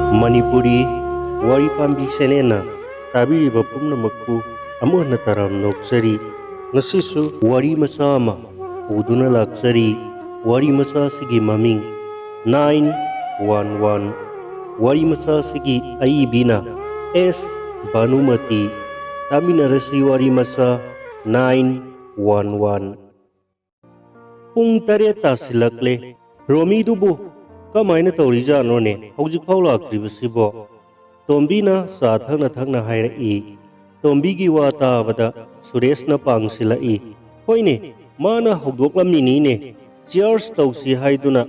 Manipuri wari pambi senena tabiriba pumnamakpu amuhna taram noksari ngasisu wari masama uduna laksari wari masa sigi maming 911 wari masa sigi aibina S Banumati taminarasi wari masa 911 pung tareta silakle Romi dubu kamaina taurijano ne haujuk phau lakribasibo tombina sa thangna hairei tombigi wa tabada Suresh na pangsilai hoine mana hogdoklamini ne cheers tausi haiduna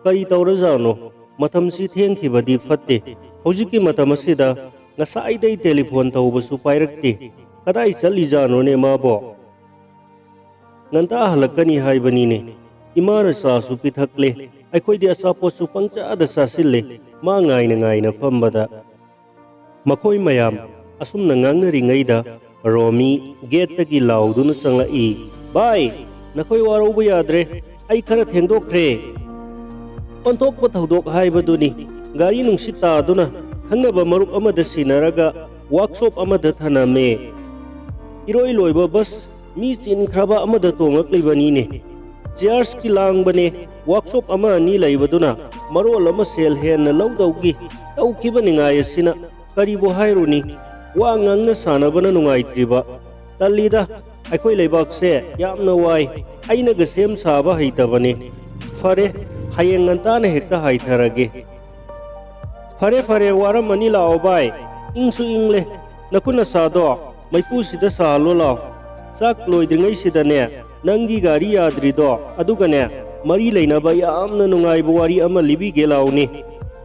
kari taurajano matamsi thengkhibadi fatte hojiki matamasida ngasaidai telephone taubasu pairakte kadai chalijano ne mabo nganta halakani haibani ne imara sasu pithakle aikoidi asaposu pangchada sasille ma ngaina fambada makoi mayam asumna ngangnaringaida Romi gate tagi lauduna sanglai bai nakoi warouba yadre ai khara thengdokre onthokpa thodok haibaduni gari nungsit taduna hangnaba marup amada sinaraga workshop amada thaname iroi loiba bus mi chin khraba amada tonglaklibani ne cheers ki langbane workshop ama ni laibaduna marol ama sel hen lawdawgi tawkibani ngayasina karibo hairuni wa ngangna sanabana nungaitriba talida aikoi leibakse yamna wai aina ga sem saba haitabane fare hayeng antana hekta haitharage fare waram mani lao bai ingsu ingle nakuna sado maipu sida salo lao sak loidringai sidane nangi gari yadrido adugane mari leinaba yamna nungaiba wari ama libi gelauni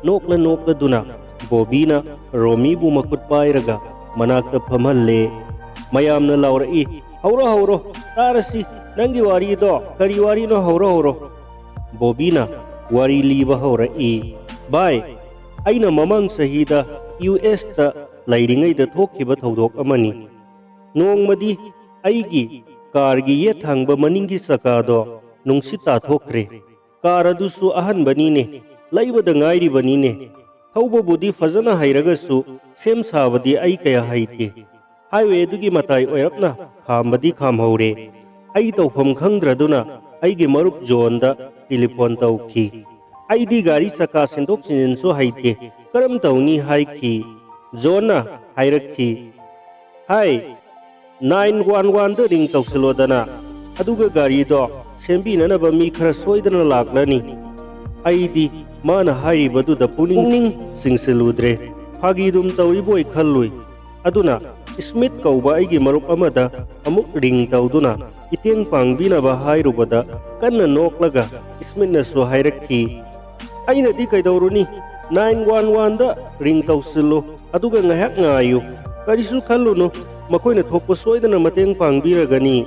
nokla duna Bobina Romi bu makut pairaga manakta phamhalle mayamna laurai hauro tarasi nangi wari do kari wari no hauro Bobina wari liba haurai bai aina mamang sahida US ta lairingai da thokhiba thodok amani nongmadi aigi kargi ye thangba maningi sakado nungsita thokre karadusu ahan banine laiba da ngairi banine Hauba budi fazana hairagasu sem sabadi ai kaya haite highway dugi matai oirapna khambadi khamhaure ai tawpham khangdraduna aigi marup jonda telephone tawki ai di gari saka sindok sinso haite karam tawni haiki zona hairakhi hai 911 da ring tawsilodana aduga gari do sembi nanaba mi khara soidana laklani aidi mana hairibadu da puning singsiludre hagidum tawriboi khallui aduna Smith kauba aigi marup amada amuk ring tawduna iteng pangbina ba hairubada kanna noklaga Smith na so hairakhi aina di kaidawruni 911 da ring tawsilo aduga ngahak ngayu karisu khalluno makoina thokpa soidana mateng pangbiragani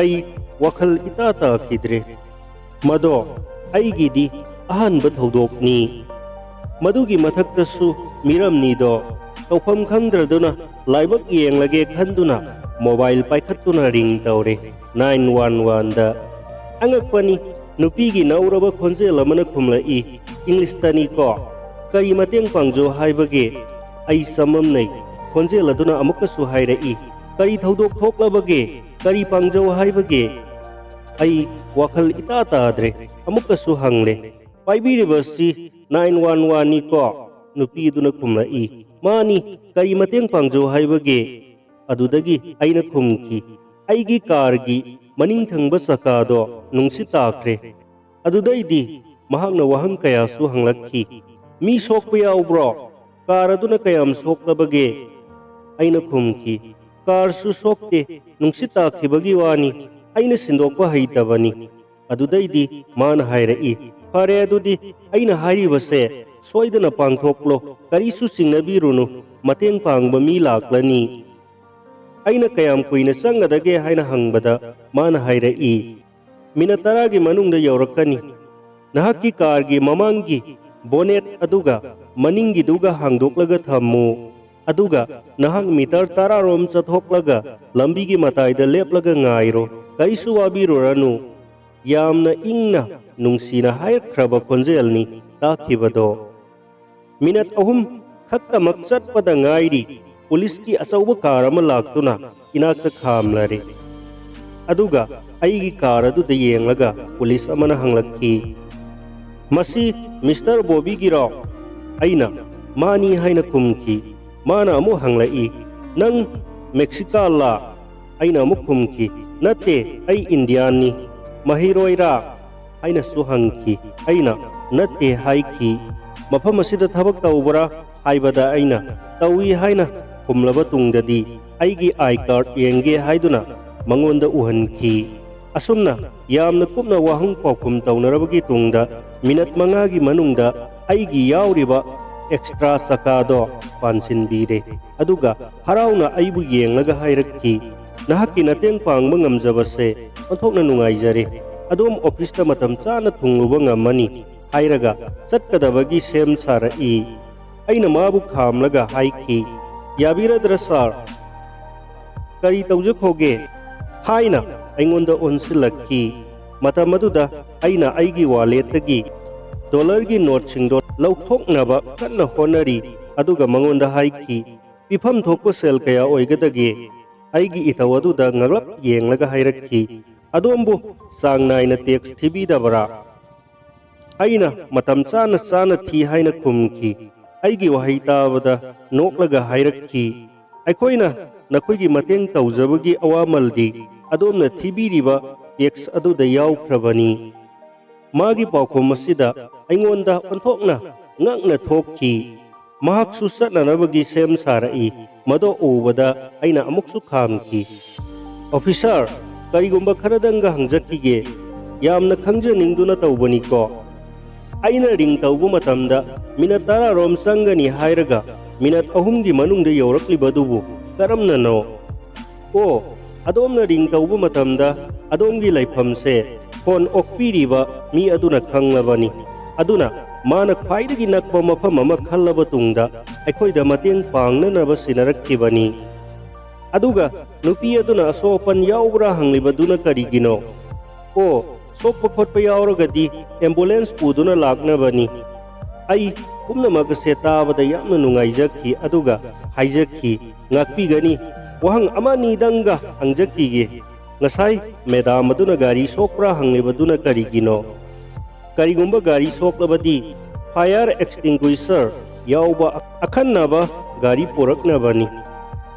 ai wakhal itata khidre mado aigi di ahanba thodokni madugi mathaktasu miramni do tawpham khangdraduna laibak yenglage khanduna mobile paikhattuna ring tawre 911 da angakpani nupigi nauraba khonjel amana khumlai English tani ko kari mateng pangjo haibage ai samam nei khonjel aduna amukasu hairai kari thodok thoklabage kari pangjo haibage ai wakhal itata adre amukasu hangle paibiribasi 911 ni ko nupi duna khumlai mani kari mateng pangjo haibage adudagi aina khumki aigi kargi maning thangba sakado nungsi takre adudaidi mahakna wahang kaya su hanglakhi mi sokpa yaubro kar aduna kayam soklabage aina khumki kar su sokte nungsi takhibagi wani aina sindokpa haitabani adudaidi mana hairai fare adudi aina hairibase soidana pangthoklo karisu singnabirunu mateng pangba mi laklani aina kayam kuina sangadage haina hangbada mana hairai minataragi manungda yaurakani nahaki kargi mamangi bonet aduga maningi duga hangdoklaga thammu aduga nahang meter tararom chathoklaga lambigi mataida leplaga ngairo karisu wabiruranu yamna ingna nungsina hairkraba khonjelni takhibado minat ahum khakta maksat pada ngairi pulis ki asauba car ama laktuna inakta khamlare aduga aigi car adu de yenglaga pulis amana hanglakki masi Mr. Bobby giraw aina mani haina kumki mana amu hanglai nang Mexica la aina amu kumki nate ai Indian ni mahiroira aina suhangki aina nate haiki mafam asida thabak tawbara haibada aina tawi haina kumlaba tungdadi aigi I card yenge haiduna mangonda uhanki asumna yamna kupna wahung paukum tawnarabagi tungda minat mangagi manungda aigi yauriba extra sakado pansin bire aduga harauna aibu yenglaga hairakki nahakki nateng pangba ngamjabase onthokna nungaijare adom office ta matam chana thungluba ngamani hairaga chatkadabagi sem sarai aina mabu khamlaga haiki yabiradra sar kari tawjakhoge haina aingonda onsilakki matam aduda aina aigi wallet tagi dollar gi note singdo lauthoknaba kanna honari aduga mangonda haiki pifam thokko sel kaya oigadage aigi itawaduda ngaglap yenglaga hairakki adombu sangnaina tax thibidabara aina matam chana chana thi haina kumki aigi wahai tabada noklaga hairakki aikoina nakoigi mateng tawjabagi awamaldi adomna thibiriba tax aduda yawkhrabani magi paukhom asida aingonda onthokna ngakna thokki mahaksu satnanabagi sem sarai mado ubada aina amuksu khamki officer karigumba kharadanga hangjakige yamna khangjaningduna tawbani ko aina ring tawbu matamda minat 10 rom sangani hairaga minat 3 gi manungda yawraklibadubu karamna no o adomna ring tawbu matamda adomgi laifamse phone okpiriba mi aduna khanglabani aduna mana khwaidagi nakpa mafam ama khallaba tungda aikhoida mateng pangnanaba sinarakkibani aduga nupi aduna asopan yawbra hanglibaduna karigino o sokpa khotpa yawragadi ambulance puduna laknabani ai kumnamaga setabada yamna nungaijakki aduga haijakki ngakpigani wahang amani danga hangjakkige ngasai medam aduna gari sokpra hanglibaduna karigino karigumba gari soklabadi fire extinguisher yauba akhannaba gari poraknabani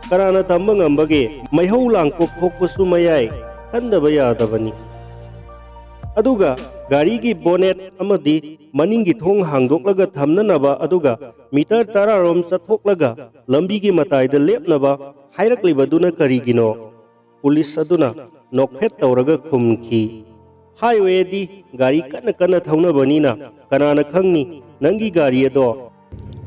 karana tamba ngambage maihau langkok thokpasu mayai khandaba yadabani aduga gari gi bonnet amadi maningi thong hangdoklaga thamnanaba aduga meter 10 rom chathoklaga lambi gi mataida lepnaba hairaklibaduna karigino police aduna nokphet tawraga khumki highway di gari kana thaunabani na kanana khangni nangi gari ado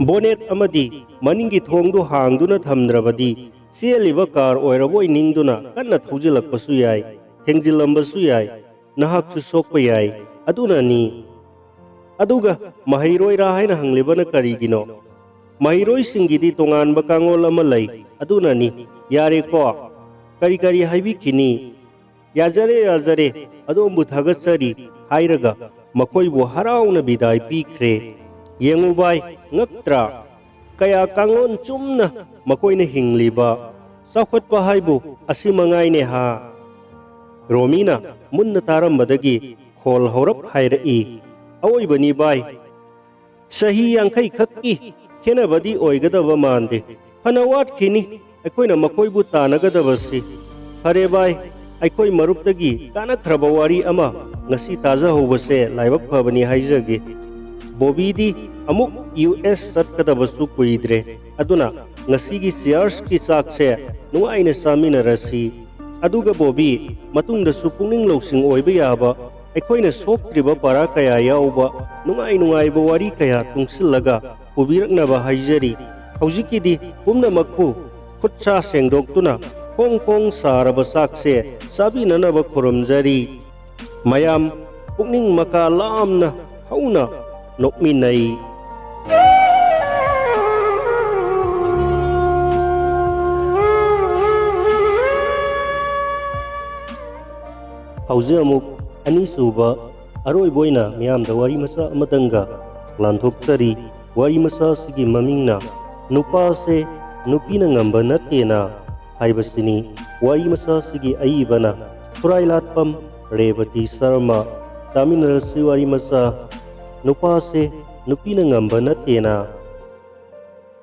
bonnet amadi maningi thongdu hangduna thamdrabadi seliba car oiraboi ningduna kana thujilakpasu yai thengjilambasu yai nahaksu sokpa yai aduna ni aduga mahairoi ra haina hanglibana karigino mahairoi singidi tonganba kangol ama lai aduna ni yare ko kari haibikini yazare adombu thagatsari hairaga makoibu harauna bidai pikre yengu bai ngaktra kaya kangon chumna makoina hingliba sakhotpa haibu asimangai ne ha romina munna tarambadagi khol horap hairai aoibani bai sahi yankai khakki khenabadi oigadaba mande hanawat khini aikoina makoibu tanagadabasi hare bai aikoi maruptagi kanakhraba wari ama ngasi taja hobase laibak phabani haijage bobidi amuk US satkadabasu kuidre aduna ngasi gi shares ki sakse nuaina samina rasi aduga bobi matungda supungning loksing oiba yaba aikoina soptriba para kaya yauba nungai ba wari kaya tungsillaga pubiraknaba haijari haujikidi pumna makku khutsa sengdoktuna Hong saraba sakse sabi nanaba khurumjari mayam pukning makalamna hauna nokminai hauze amuk ani suba aroi boina miyam da wari macha amatanga lanthok tari wari masa sigi mamingna nupa se nupina ngamba natena haibasini wari masa sigi aibana Khurailatpam Revati Sharma taminarasi wari masa nupa se nupina ngamba natena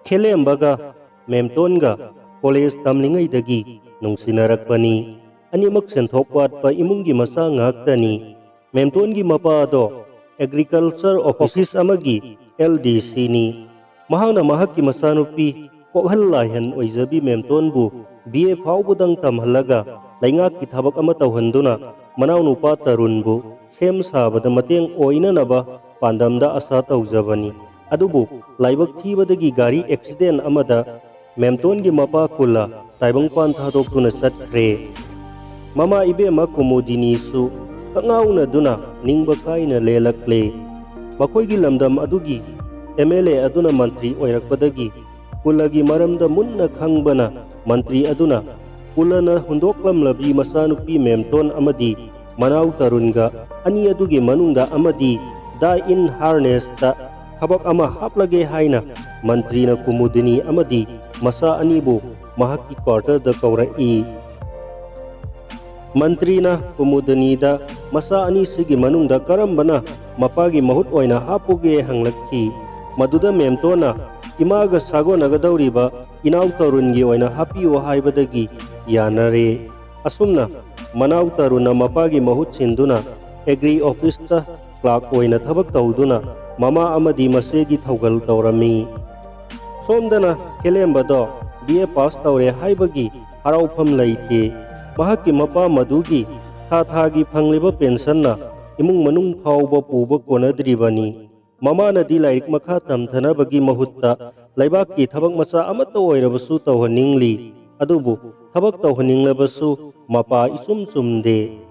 Khelembaga Memtonga college tamlingaidagi nungsinarapani animak senthok watpa imungi masa ngaktani Memtongi mapado agriculture office amagi LDC ni mahangna mahakki masanupi kokhallaihan oizabi Memtonbu BA faubudang tamhalaga laingakki thabak ama tawhanduna manaw nupa tarunbu sem sabada mateng oinanaba pandamda asa tawjabani adubu laibak thibadagi gari accident amada Memtongi mapa kula taibang pan thadokuna chatkre mama ibema Kumudini su kangauna duna ningba kaina lelakle makoigi lamdam adugi MLA aduna mantri oirakpadagi kulagi maramda munna khangbana mantri aduna kulana hundoklamlabi masanupi Memton amadi manaw tarunga ani adugi manungda amadi da in harness ta habak ama haplage haina mantri na Kumudini amadi masa anibu mahakki quarter da kaurai Mantri na Kumudini da masa ani sigi manungda karambana mapagi mahut oina hapuge hanglakki maduda Memtona imaga sago nagadawriba inaw tarungi oina hapiyo haibadagi yanare asumna manaw taruna mapagi mahut sinduna agri office ta clerk oina thabak tawduna mama amadi masegi thawgal tawrami somdana Khelembado BA pass tawre haibagi haraufam laite mahakki mapa madugi thagi phangliba pension na imung manung phauba puba konadribani mama nadi laik makha tamthanabagi mahutta laibakki thabak masa amata oirabasu tawhaningli adubu thabak tawhaninglabasu mapa isum sumde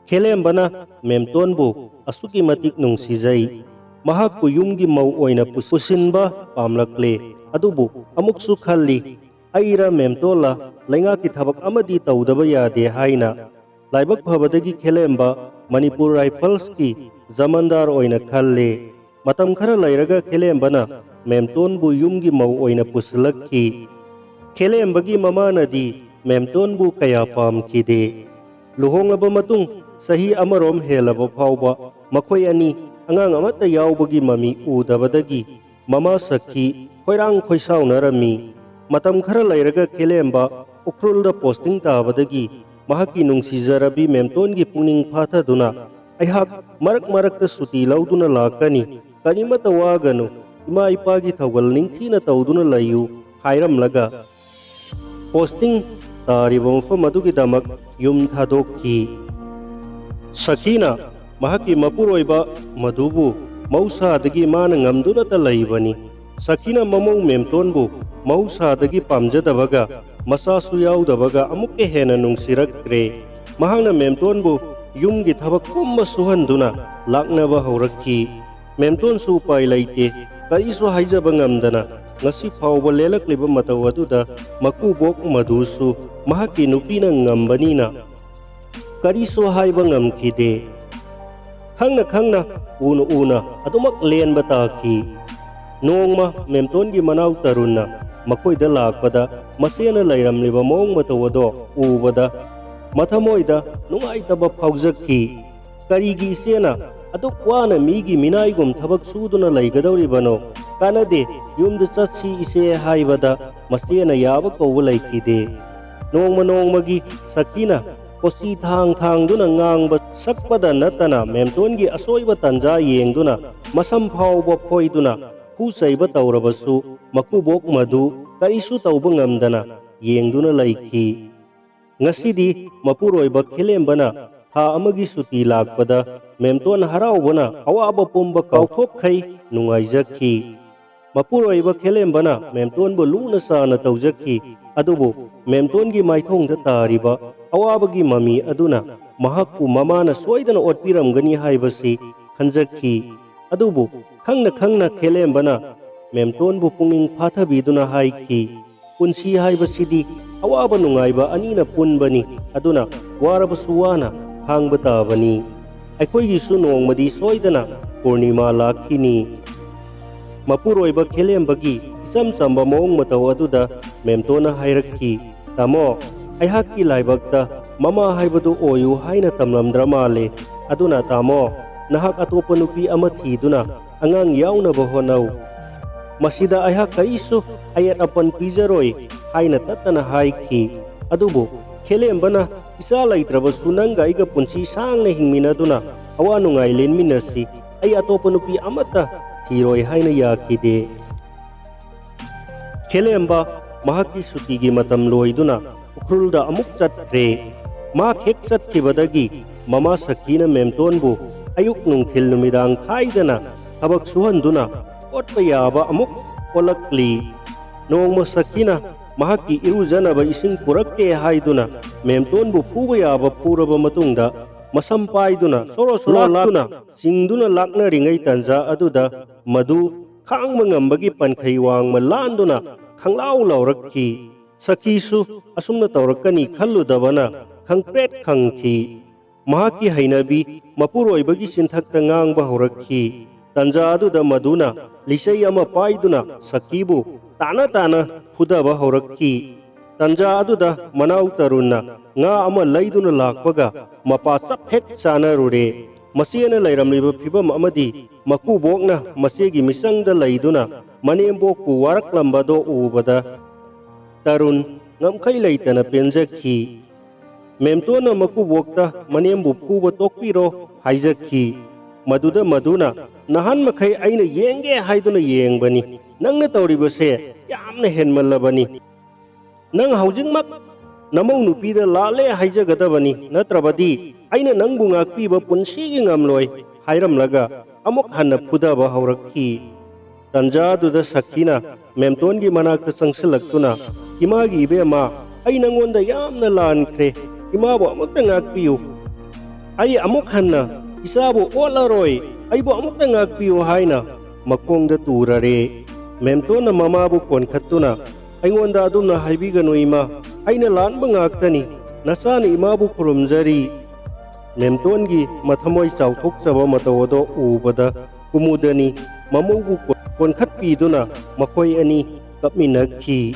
Khelembana Memtonbu asuki matik nungsijai mahakku yumgi mau oina pusinba pamlakle adubu amuksu khalli aira Memtola laingaki thabak amadi tawdaba yade haina laibak phabadagi Khelemba Manipur Rifles ki zamandar oina khalle matam khara lairaga Khelembana Memtonbu yumgi mau oina puslakki Khelembagi mamanadi Memtonbu kaya pamkide luhongaba matung sahi amarom helaba phauba makhoi ani angang amata yawbagi mami udabadagi mama sakhi khoirang khoisaunarami matam khara lairaga Khelemba ukrulda posting tabadagi mahaki nungsijarabi Memtongi pungning phathaduna aihak marak suti lauduna lakani kanimata waganu ima ipagi thawgal ningthina tawduna layu hairamlaga posting tariba mafam adugi damak yum thadokhi Sakina mahaki mapuroiba madubu mausadagi mana ngamduna ta laibani Sakina mamong Memtonbu mausadagi pamjadabaga masasu yaudabaga amukke hena nungsirakre mahangna Memtonbu yumgi thabak pumba suhanduna laknaba haurakki Memton su pai laite kaisu haijaba ngamdana ngasi phauba lelakliba mataw aduda makubok madusu mahaki nupina ngambanina karisu haiba ngamkide khangna una adumak lenba taki nongma Memtongi manaw taruna makoida lakpada masena lairamliba mong matawado ubada mathamoida nungaitaba phawjakki karigi sena aduk wana migi minaigum thabak suduna laigadawribano kanade yumda chatsi ise haibada masena yaba kawba laikide nongmagi Sakina kosi thangduna ngangba sakpada natana Memtongi asoiba tanja yengduna masam phauba phoiduna husaiba tawrabasu makubok madu karisu tawba ngamdana yengduna laiki ngasidi mapuroiba Khelembana tha amagi suti lakpada Memton haraubana awaba pumba kauthokkhai nungaijakhi mapuroiba Khelembana Memtonbu luna sana tawjakhi adubu Memtongi maithongda tariba awabagi mami aduna mahakku mamana soidana otpiramgani haibasi khanjakhi adubu khangna Khelembana Memtonbu punging phathabiduna haiki punsi haibasidi awaba nungaiba anina punbani aduna warabasu wana hangba tabani aikhoigi su nongmadi soidana Purnima lakhini ꯃꯄꯨꯔꯣꯏꯕ ꯈꯦꯂꯦꯝꯕꯒꯤ ꯏꯆꯝ ꯆꯝꯕ ꯃꯑꯣꯡ ꯃꯇꯧ ꯑꯗꯨꯗ ꯃꯦꯝꯇꯣꯟꯅ ꯍꯥꯏꯔꯛꯈꯤ, ꯇꯥꯃꯣ, ꯑꯩꯍꯥꯛꯀꯤ ꯂꯥꯏꯕꯛꯇ ꯃꯃꯥ ꯍꯥꯏꯕꯗꯨ ꯑꯣꯏꯌꯨ ꯍꯥꯏꯅ ꯇꯝꯂꯝꯗ꯭ꯔ ꯃꯥꯜꯂꯦ꯫ ꯑꯗꯨꯅ ꯇꯥꯃꯣ, ꯅꯍꯥꯛ ꯑꯇꯣꯞꯄ ꯅꯨꯄꯤ ꯑꯃ ꯊꯤꯗꯨꯅ ꯑꯉꯥꯡ ꯌꯥꯎꯅꯕ ꯍꯣꯠꯅꯧ꯫ ꯃꯁꯤꯗ ꯑꯩꯍꯥꯛ ꯀꯔꯤꯁꯨ ꯑꯌꯦꯠ ꯑꯄꯟ ꯄꯤꯖꯔꯣꯏ ꯍꯥꯏꯅ ꯇꯠꯇꯅ ꯍꯥꯏꯈꯤ꯫ ꯑꯗꯨꯕꯨ ꯈꯦꯂꯦꯝꯕꯅ ꯏꯆꯥ ꯂꯩꯇ꯭ꯔꯕꯁꯨ ꯅꯪꯒ ꯑꯩꯒ ꯄꯨꯟꯁꯤ ꯁꯥꯡꯅ ꯍꯤꯡꯃꯤꯟꯅꯗꯨꯅ ꯑꯋꯥ ꯅꯨꯡꯉꯥꯏ ꯂꯦꯟꯃꯤꯟꯅꯁꯤ, ꯑꯩ ꯑꯇꯣꯞꯄ ꯅꯨꯄꯤ ꯑꯃꯠꯇ ꯊꯤꯔꯣꯏ ꯍꯥꯏꯅ ꯌꯥꯈꯤꯗꯦ꯫ ꯈꯦꯂꯦꯝꯕ ꯃꯍꯥꯛꯀꯤ ꯁꯨꯇꯤꯒꯤ ꯃꯇꯝ ꯂꯣꯏꯗꯨꯅ ꯎꯈ꯭ꯔꯨꯜꯗ ꯑꯃꯨꯛ ꯆꯠꯈ꯭ꯔꯦ꯫ ꯃꯍꯥꯛ ꯍꯦꯛ ꯆꯠꯈꯤꯕꯗꯒꯤ ꯃꯃꯥ ꯁꯈꯤꯅ ꯃꯦꯝꯇꯣꯟꯕꯨ ꯑꯌꯨꯛ ꯅꯨꯡꯊꯤꯜ ꯅꯨꯃꯤꯗꯥꯡ ꯈꯥꯏꯗꯅ ꯊꯕꯛ ꯁꯨꯍꯟꯗꯨꯅ ꯑꯣꯠꯄ ꯌꯥꯕ ꯑꯃꯨꯛ ꯑꯣꯠꯂꯛꯂꯤ꯫ ꯅꯣꯡꯃ ꯁꯈꯤꯅ ꯃꯍꯥꯛꯀꯤ ꯏꯔꯨꯖꯅꯕ ꯏꯁꯤꯡ ꯄꯨꯔꯛꯇꯦ ꯍꯥꯏꯗꯨꯅ ꯃꯦꯝꯇꯣꯟꯕꯨ ꯐꯨꯕ ꯌꯥꯕ ꯐꯨꯔꯕ ꯃꯇꯨꯡꯗ ꯃꯁꯝ ꯄꯥꯏꯗꯨꯅ ꯁꯣꯔꯣ ꯁꯣꯔꯣ ꯂꯥꯛꯇꯨꯅ ꯆꯤꯡꯗꯨꯅ ꯂꯥꯛꯅꯔꯤꯉꯩ ꯇꯥꯟꯖꯥ ꯑꯗꯨꯗ ꯃꯗꯨ ꯈꯥꯡꯕ ꯉꯝꯕꯒꯤ ꯄꯟꯈꯩ ꯋꯥꯡꯃ ꯂꯥꯟꯗꯨꯅ ꯈꯪꯂꯥꯎ ꯂꯥꯎꯔꯛꯈꯤ꯫ ꯁꯈꯤꯁꯨ ꯑꯁꯨꯝꯅ ꯇꯧꯔꯛꯀꯅꯤ ꯈꯜꯂꯨꯗꯕꯅ ꯈꯪꯄ꯭ꯔꯦꯛ ꯈꯪꯈꯤ꯫ ꯃꯍꯥꯛꯀꯤ ꯍꯩꯅꯕꯤ ꯃꯄꯨꯔꯣꯏꯕꯒꯤ ꯆꯤꯟꯊꯛꯇ ꯉꯥꯡꯕ ꯍꯧꯔꯛꯈꯤ꯫ ꯇꯥꯟꯖꯥ ꯑꯗꯨꯗ ꯃꯗꯨꯅ ꯂꯤꯆꯩ ꯑꯃ ꯄꯥꯏꯗꯨꯅ ꯁꯈꯤꯕꯨ ꯇꯥꯅ ꯇꯥꯅ ꯐꯨꯗꯕ ꯍꯧꯔꯛꯈꯤ꯫ ꯇꯥꯟꯖꯥ ꯑꯗꯨꯗ ꯃꯅꯥꯎ ꯇꯔꯨꯟꯅ ꯉꯥ ꯑꯃ ꯂꯩꯗꯨꯅ ꯂꯥꯛꯄꯒ ꯃꯄꯥ ꯆꯞ ꯍꯦꯛ ꯆꯥꯅꯔꯨꯔꯦ꯫ ꯃꯆꯦꯅ ꯂꯩꯔꯝꯂꯤꯕ ꯐꯤꯚꯝ ꯑꯃꯗꯤ ꯃꯀꯨꯕꯣꯛꯅ ꯃꯆꯦꯒꯤ ꯃꯤꯆꯪꯗ ꯂꯩꯗꯨꯅ ꯃꯅꯦꯝꯕꯣꯛꯄꯨ ꯋꯥꯔꯛꯂꯝꯕꯗꯣ ꯎꯕꯗ ꯇꯔꯨꯟ ꯉꯝꯈꯩ ꯂꯩꯇꯅ ꯄꯦꯟꯖꯈꯤ꯫ ꯃꯦꯝꯇꯣꯟꯅ ꯃꯀꯨꯕꯣꯛꯇ ꯃꯅꯦꯝꯕꯨ ꯐꯨꯕ ꯇꯣꯛꯄꯤꯔꯣ ꯍꯥꯏꯖꯈꯤ꯫ ꯃꯗꯨꯗ ꯃꯗꯨꯅ ꯅꯍꯥꯟ ꯃꯈꯩ ꯑꯩꯅ ꯌꯦꯡꯒꯦ ꯍꯥꯏꯗꯨꯅ ꯌꯦꯡꯕꯅꯤ, ꯅꯪꯅ ꯇꯧꯔꯤꯕꯁꯦ ꯌꯥꯝꯅ ꯍꯦꯟꯃꯜꯂꯕꯅꯤ꯫ ꯅꯪ ꯍꯧꯖꯤꯛꯃꯛ ꯅꯃꯧ ꯅꯨꯄꯤꯗ ꯂꯥꯜꯂꯦ ꯍꯥꯏꯖꯒꯗꯕꯅꯤ, ꯅꯠꯇ꯭ꯔꯕꯗꯤ ꯑꯩꯅ ꯅꯪꯕꯨ ꯉꯥꯛꯄꯤꯕ ꯄꯨꯟꯁꯤꯒꯤ ꯉꯝꯂꯣꯏ ꯍꯥꯏꯔꯝꯂꯒ ꯑꯃꯨꯛ ꯍꯟꯅ ꯐꯨꯗꯕ ꯍꯧꯔꯛꯈꯤ꯫ ꯇꯥꯟꯖꯥ ꯑꯗꯨꯗ ꯁꯈꯤꯅ ꯃꯦꯝꯇꯣꯟꯒꯤ ꯃꯅꯥꯛꯇ ꯆꯪꯁꯤꯜꯂꯛꯇꯨꯅ, ꯏꯃꯥꯒꯤ ꯏꯕꯦꯝꯃ, ꯑꯩ ꯅꯉꯣꯟꯗ ꯌꯥꯝꯅ ꯂꯥꯟꯈ꯭ꯔꯦ, ꯏꯃꯥꯕꯨ ꯑꯃꯨꯛꯇ ꯉꯥꯛꯄꯤꯌꯨ, ꯑꯩ ꯑꯃꯨꯛ ꯍꯟꯅ ꯏꯆꯥꯕꯨ ꯑꯣꯠꯂꯔꯣꯏ, ꯑꯩꯕꯨ ꯑꯃꯨꯛꯇ ꯉꯥꯛꯄꯤꯌꯨ ꯍꯥꯏꯅ ꯃꯈꯣꯡꯗ ꯇꯨꯔꯔꯦ꯫ ꯃꯦꯝꯇꯣꯟꯅ ꯃꯃꯥꯕꯨ ꯀꯣꯟꯈꯠꯇꯨꯅ, ꯑꯩꯉꯣꯟꯗ ꯑꯗꯨꯝꯅ ꯍꯥꯏꯕꯤꯒꯅꯨ ꯏꯃꯥ, ꯑꯩꯅ ꯂꯥꯟꯕ ꯉꯥꯛꯇꯅꯤ, ꯅꯆꯥꯅ ꯏꯃꯥꯕꯨ ꯈꯨꯔꯨꯝꯖꯔꯤ꯫ ꯃꯦꯝꯇꯣꯟꯒꯤ ꯃꯊꯃꯣꯏ ꯆꯥꯎꯊꯣꯛꯆꯕ ꯃꯇꯧ ꯑꯗꯣ ꯎꯕꯗ ꯀꯨꯃꯨꯗꯅꯤ ꯃꯃꯧꯕꯨ ꯀꯣꯟꯈꯠꯄꯤꯗꯨꯅ ꯃꯈꯣꯏ ꯑꯅꯤ ꯀꯞꯃꯤꯟꯅꯈꯤ꯫